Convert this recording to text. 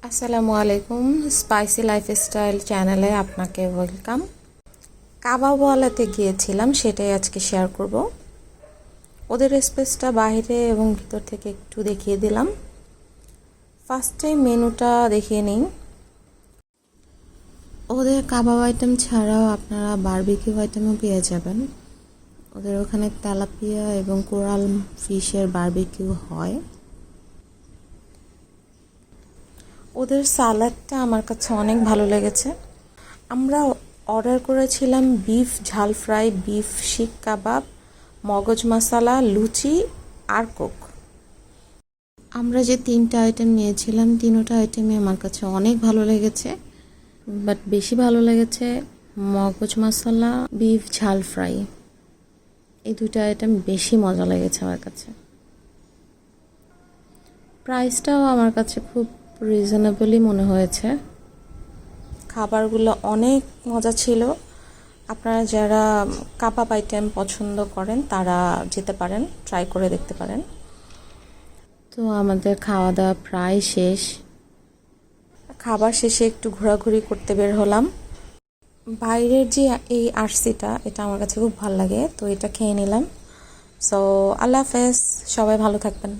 আসসালামু আলাইকুম, spicy lifestyle চ্যানেলে আপনাকে ওয়েলকাম। কাবাবওয়ালাতে গিয়েছিলাম, সেটাই আজকে শেয়ার করব। ওদের স্পেসটা বাইরে এবং ভিতর থেকে একটু দেখিয়ে দিলাম। ফার্স্টে মেনুটা দেখিয়ে নিন। ওদের কাবাব আইটেম ছাড়াও আপনারা বারবিকিউ আইটেমও পেয়ে যাবেন। ওদের ওখানে তেলাপিয়া এবং কোরাল ফিশের বারবিকিউ হয়। ওদের সালাডটা আমার কাছে অনেক ভালো লেগেছে। আমরা অর্ডার করেছিলাম বিফ ঝাল ফ্রাই, বিফ শিক কাবাব, মগজ মশলা, লুচি আর কোক। আমরা যে 3টা আইটেম নিয়েছিলাম, 3টা আইটেমই আমার কাছে অনেক ভালো লেগেছে, বাট বেশি ভালো লেগেছে মগজ মশলা, বিফ ঝাল ফ্রাই। এই 2টা আইটেম বেশি মজা লেগেছে আমার কাছে। প্রাইসটাও আমার কাছে খুব রিজনেবলই মনে হয়েছে। খাবারগুলো অনেক মজা ছিল। আপনারা যারা কাবাব আইটেম পছন্দ করেন তারা যেতে পারেন, ট্রাই করে দেখতে পারেন। তো আমাদের খাওয়া দাওয়া প্রায় শেষ। খাবার শেষে একটু ঘোরাঘুরি করতে বের হলাম। বাইরের যে এই আরসিটা, এটা আমার কাছে খুব ভালো লাগে, তো এটা খেয়ে নিলাম। সো আল্লাহ হাফেজ, সবাই ভালো থাকবেন।